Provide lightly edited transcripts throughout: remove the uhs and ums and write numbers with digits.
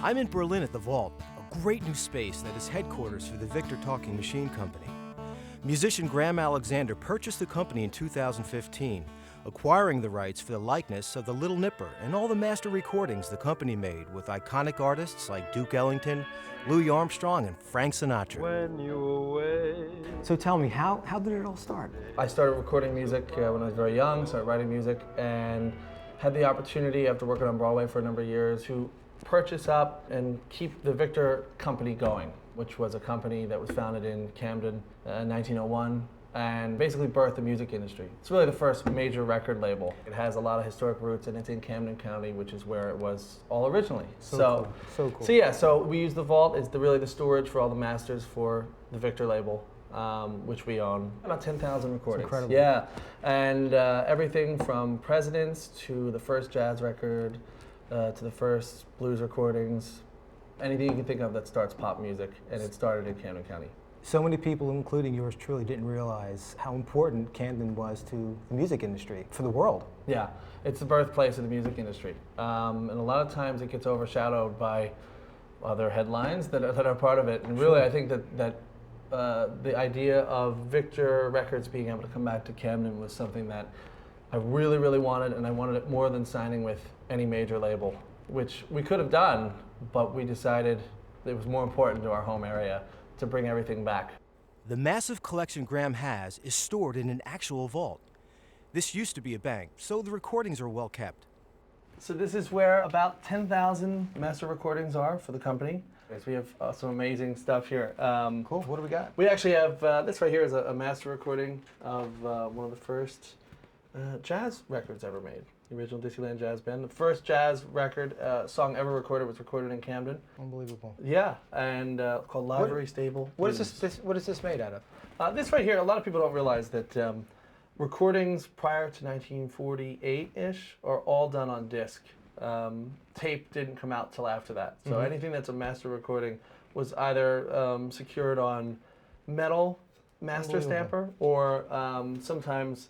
I'm in Berlin at the Vault, a great new space that is headquarters for the Victor Talking Machine Company. Musician Graham Alexander purchased the company in 2015, acquiring the rights for the likeness of the Little Nipper and all the master recordings the company made with iconic artists like Duke Ellington, Louis Armstrong, and Frank Sinatra. When you away. So tell me, how did it all start? I started recording music when I was very young, started writing music, and had the opportunity after working on Broadway for a number of years to purchase up and keep the Victor company going, which was a company that was founded in Camden in 1901 and basically birthed the music industry. It's really the first major record label. It has a lot of historic roots and it's in Camden County, which is where it was all originally. So cool. So yeah, so we use the Vault as really the storage for all the masters for the Victor label, which we own. About 10,000 recordings. That's incredible. Yeah, and everything from Presidents to the first jazz record, to the first blues recordings, anything you can think of that starts pop music, and it started in Camden County. So many people, including yours truly, didn't realize how important Camden was to the music industry, for the world. Yeah, it's the birthplace of the music industry. And a lot of times it gets overshadowed by other headlines that are part of it. And really, I think that the idea of Victor Records being able to come back to Camden was something that I really, really wanted, and I wanted it more than signing with any major label, which we could have done, but we decided it was more important to our home area to bring everything back. The massive collection Graham has is stored in an actual vault. This used to be a bank, so the recordings are well kept. So this is where about 10,000 master recordings are for the company. We have some amazing stuff here. Cool, what do we got? We actually have, this right here is a master recording of one of the first jazz records ever made. The original Dixieland Jazz Band. The first jazz record song ever recorded was recorded in Camden. Unbelievable. Yeah, and called Library Stable. What is this made out of? This right here, a lot of people don't realize that recordings prior to 1948-ish are all done on disc. Tape didn't come out till after that. So anything that's a master recording was either secured on metal master stamper or sometimes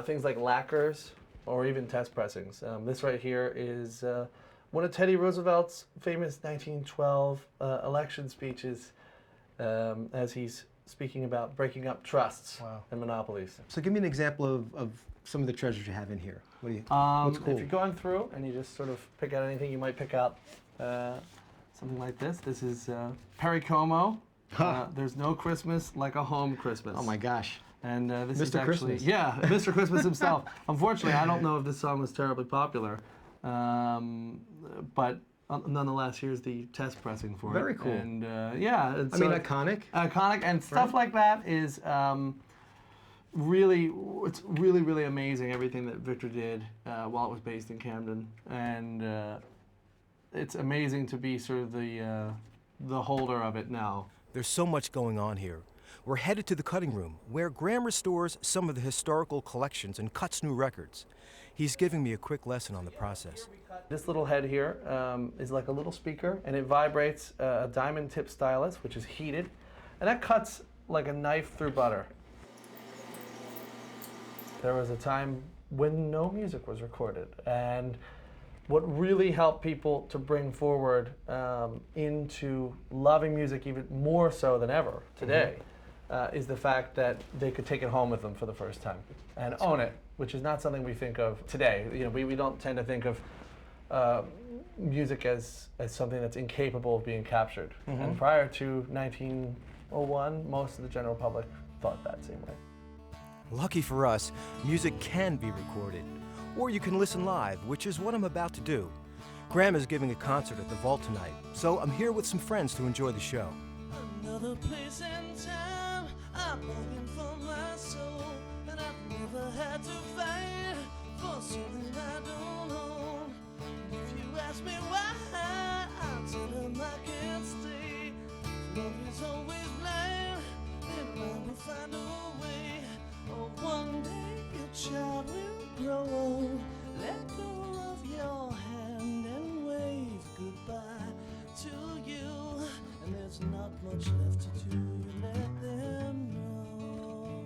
things like lacquers or even test pressings. This right here is one of Teddy Roosevelt's famous 1912 election speeches as he's speaking about breaking up trusts and monopolies. So give me an example of some of the treasures you have in here. What's cool? If you're going through and you just sort of pick out anything, you might pick out something like this. This is Perry Como. There's no Christmas like a home Christmas. Oh my gosh. And this Mr. is actually, Christmas. yeah, Mr. Christmas himself. Unfortunately, I don't know if this song was terribly popular, but nonetheless, here's the test pressing for it. Very cool. And yeah, it's iconic. Iconic, and stuff like that is really, it's really, really amazing. Everything that Victor did while it was based in Camden, and it's amazing to be sort of the holder of it now. There's so much going on here. We're headed to the cutting room, where Graham restores some of the historical collections and cuts new records. He's giving me a quick lesson on the process. This little head here is like a little speaker, and it vibrates a diamond tip stylus, which is heated, and that cuts like a knife through butter. There was a time when no music was recorded, and what really helped people to bring forward into loving music even more so than ever today is the fact that they could take it home with them for the first time and own it, which is not something we think of today. You know, we don't tend to think of music as something that's incapable of being captured. And prior to 1901, most of the general public thought that same way. Lucky for us, music can be recorded, or you can listen live, which is what I'm about to do. Graham is giving a concert at the Vault tonight, so I'm here with some friends to enjoy the show. Another place and time, I'm longing for my soul, and I've never had to fight for something I don't own. If you ask me why, I'll tell them I can't stay. Love is always blind, then I will find a way. Oh, one day your child will grow old. Let go of your hand and wave goodbye to you. And there's not much left to do. Let them know.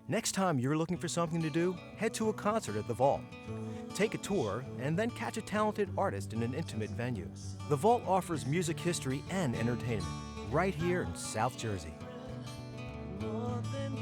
Next time you're looking for something to do, head to a concert at the Vault. Take a tour and then catch a talented artist in an intimate venue. The Vault offers music history and entertainment right here in South Jersey. More than